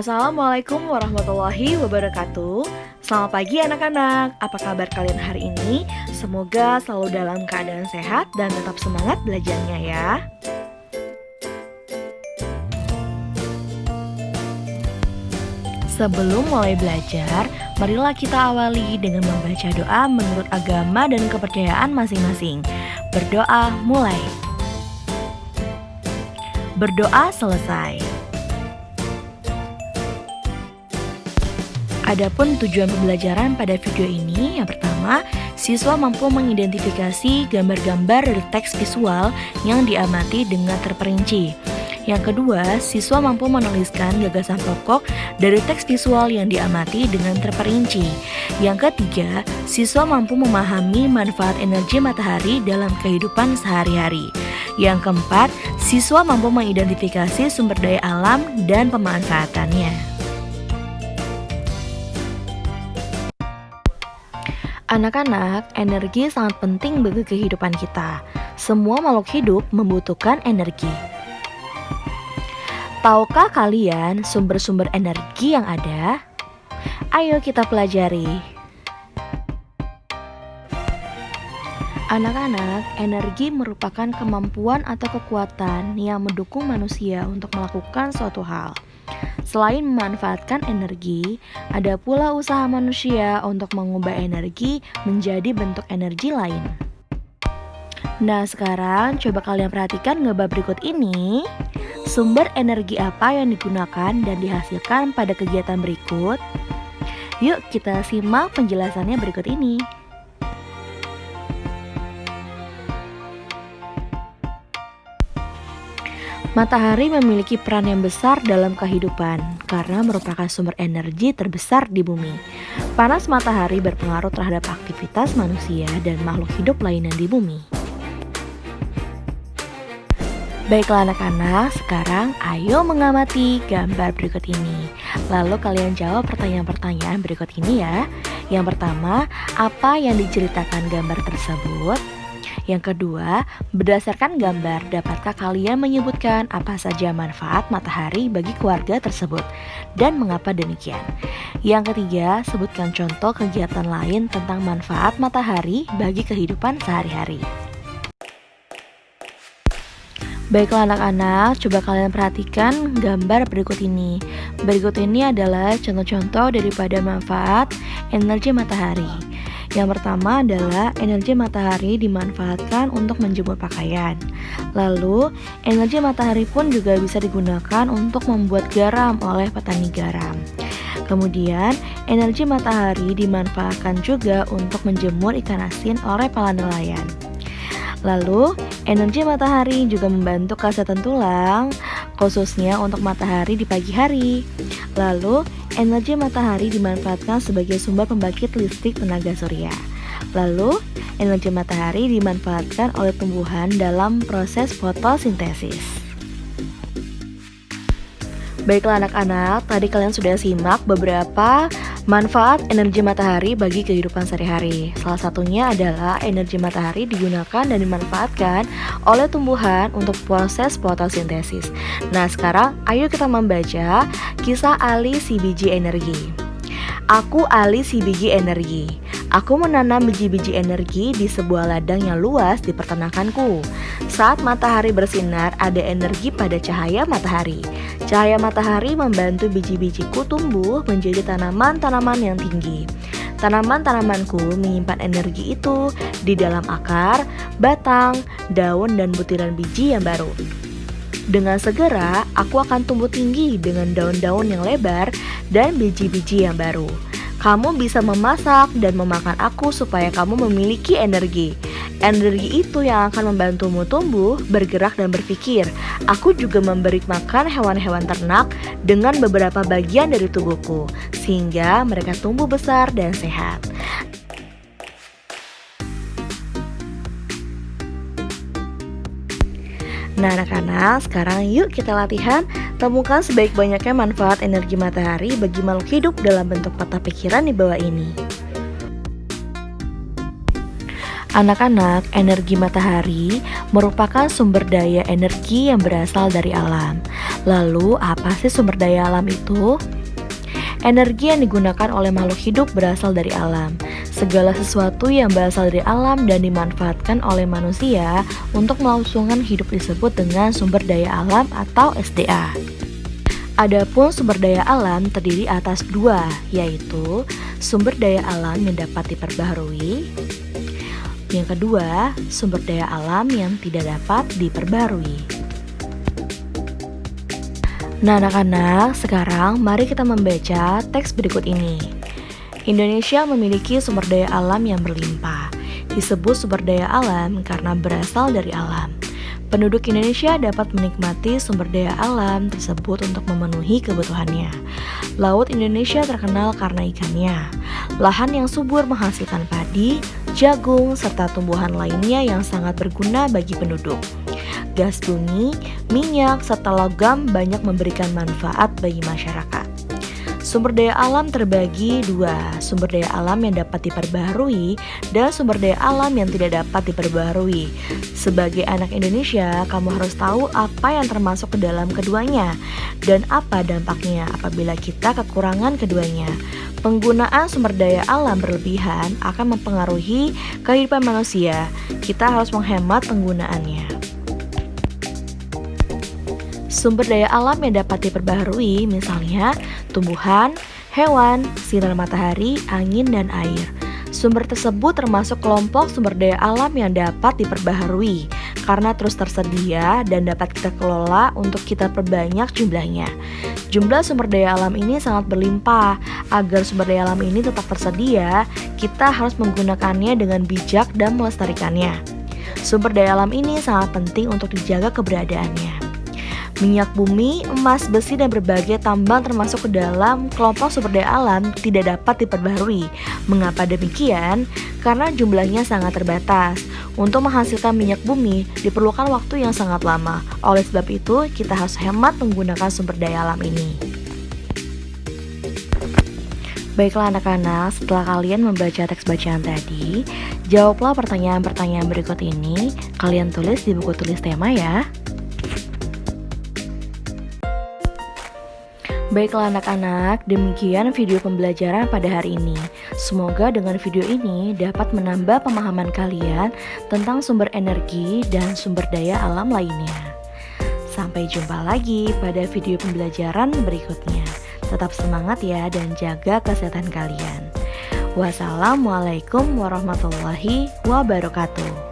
Assalamualaikum warahmatullahi wabarakatuh. Selamat pagi anak-anak. Apa kabar kalian hari ini? Semoga selalu dalam keadaan sehat dan tetap semangat belajarnya ya. Sebelum mulai belajar, marilah kita awali dengan membaca doa menurut agama dan kepercayaan masing-masing. Berdoa mulai. Berdoa selesai. Adapun tujuan pembelajaran pada video ini, yang pertama, siswa mampu mengidentifikasi gambar-gambar dari teks visual yang diamati dengan terperinci. Yang kedua, siswa mampu menuliskan gagasan pokok dari teks visual yang diamati dengan terperinci. Yang ketiga, siswa mampu memahami manfaat energi matahari dalam kehidupan sehari-hari. Yang keempat, siswa mampu mengidentifikasi sumber daya alam dan pemanfaatannya. Anak-anak, energi sangat penting bagi kehidupan kita. Semua makhluk hidup membutuhkan energi. Tahukah kalian sumber-sumber energi yang ada? Ayo kita pelajari. Anak-anak, energi merupakan kemampuan atau kekuatan yang mendukung manusia untuk melakukan suatu hal. Selain memanfaatkan energi, ada pula usaha manusia untuk mengubah energi menjadi bentuk energi lain. Nah, sekarang coba kalian perhatikan gambar berikut ini. Sumber energi apa yang digunakan dan dihasilkan pada kegiatan berikut? Yuk kita simak penjelasannya berikut ini. Matahari memiliki peran yang besar dalam kehidupan karena merupakan sumber energi terbesar di bumi. Panas matahari berpengaruh terhadap aktivitas manusia dan makhluk hidup lainnya di bumi. Baiklah anak-anak, sekarang ayo mengamati gambar berikut ini. Lalu kalian jawab pertanyaan-pertanyaan berikut ini ya. Yang pertama, apa yang diceritakan gambar tersebut? Yang kedua, berdasarkan gambar, dapatkah kalian menyebutkan apa saja manfaat matahari bagi keluarga tersebut dan mengapa demikian? Yang ketiga, sebutkan contoh kegiatan lain tentang manfaat matahari bagi kehidupan sehari-hari. Baiklah anak-anak, coba kalian perhatikan gambar berikut ini. Berikut ini adalah contoh-contoh daripada manfaat energi matahari. Yang pertama adalah energi matahari dimanfaatkan untuk menjemur pakaian. Lalu, energi matahari pun juga bisa digunakan untuk membuat garam oleh petani garam. Kemudian, energi matahari dimanfaatkan juga untuk menjemur ikan asin oleh para nelayan. Lalu, energi matahari juga membantu kesehatan tulang, khususnya untuk matahari di pagi hari. Lalu, energi matahari dimanfaatkan sebagai sumber pembangkit listrik tenaga surya. Lalu, energi matahari dimanfaatkan oleh tumbuhan dalam proses fotosintesis. Baiklah anak-anak, tadi kalian sudah simak beberapa manfaat energi matahari bagi kehidupan sehari-hari. Salah satunya adalah energi matahari digunakan dan dimanfaatkan oleh tumbuhan untuk proses fotosintesis. Nah, sekarang ayo kita membaca kisah Ali si biji energi. Aku Ali si biji energi. Aku menanam biji-biji energi di sebuah ladang yang luas di peternakanku. Saat matahari bersinar, ada energi pada cahaya matahari. Cahaya matahari membantu biji-bijiku tumbuh menjadi tanaman-tanaman yang tinggi. Tanaman-tanamanku menyimpan energi itu di dalam akar, batang, daun, dan butiran biji yang baru. Dengan segera, aku akan tumbuh tinggi dengan daun-daun yang lebar dan biji-biji yang baru. Kamu bisa memasak dan memakan aku supaya kamu memiliki energi. Energi itu yang akan membantumu tumbuh, bergerak, dan berpikir. Aku juga memberi makan hewan-hewan ternak dengan beberapa bagian dari tubuhku, sehingga mereka tumbuh besar dan sehat. Nah anak-anak, sekarang yuk kita latihan. Temukan sebaik-banyaknya manfaat energi matahari bagi makhluk hidup dalam bentuk peta pikiran di bawah ini. Anak-anak, energi matahari merupakan sumber daya energi yang berasal dari alam. Lalu, apa sih sumber daya alam itu? Energi yang digunakan oleh makhluk hidup berasal dari alam. Segala sesuatu yang berasal dari alam dan dimanfaatkan oleh manusia untuk melangsungkan hidup disebut dengan sumber daya alam atau SDA. Adapun sumber daya alam terdiri atas dua, yaitu sumber daya alam yang dapat diperbaharui. Yang kedua, sumber daya alam yang tidak dapat diperbarui. Nah anak-anak, sekarang mari kita membaca teks berikut ini. Indonesia memiliki sumber daya alam yang berlimpah. Disebut sumber daya alam karena berasal dari alam. Penduduk Indonesia dapat menikmati sumber daya alam tersebut untuk memenuhi kebutuhannya. Laut Indonesia terkenal karena ikannya. Lahan yang subur menghasilkan padi, jagung, serta tumbuhan lainnya yang sangat berguna bagi penduduk. Gas bumi, minyak, serta logam banyak memberikan manfaat bagi masyarakat. Sumber daya alam terbagi dua, sumber daya alam yang dapat diperbaharui dan sumber daya alam yang tidak dapat diperbaharui. Sebagai anak Indonesia, kamu harus tahu apa yang termasuk ke dalam keduanya dan apa dampaknya apabila kita kekurangan keduanya. Penggunaan sumber daya alam berlebihan akan mempengaruhi kehidupan manusia. Kita harus menghemat penggunaannya. Sumber daya alam yang dapat diperbaharui misalnya tumbuhan, hewan, sinar matahari, angin, dan air. Sumber tersebut termasuk kelompok sumber daya alam yang dapat diperbaharui karena terus tersedia dan dapat kita kelola untuk kita perbanyak jumlahnya. Jumlah sumber daya alam ini sangat berlimpah. Agar sumber daya alam ini tetap tersedia, kita harus menggunakannya dengan bijak dan melestarikannya. Sumber daya alam ini sangat penting untuk dijaga keberadaannya. Minyak bumi, emas, besi, dan berbagai tambang termasuk ke dalam kelompok sumber daya alam tidak dapat diperbaharui. Mengapa demikian? Karena jumlahnya sangat terbatas. Untuk menghasilkan minyak bumi diperlukan waktu yang sangat lama. Oleh sebab itu, kita harus hemat menggunakan sumber daya alam ini. Baiklah anak-anak, setelah kalian membaca teks bacaan tadi, jawablah pertanyaan-pertanyaan berikut ini. Kalian tulis di buku tulis tema ya. Baiklah anak-anak, demikian video pembelajaran pada hari ini. Semoga dengan video ini dapat menambah pemahaman kalian tentang sumber energi dan sumber daya alam lainnya. Sampai jumpa lagi pada video pembelajaran berikutnya. Tetap semangat ya dan jaga kesehatan kalian. Wassalamualaikum warahmatullahi wabarakatuh.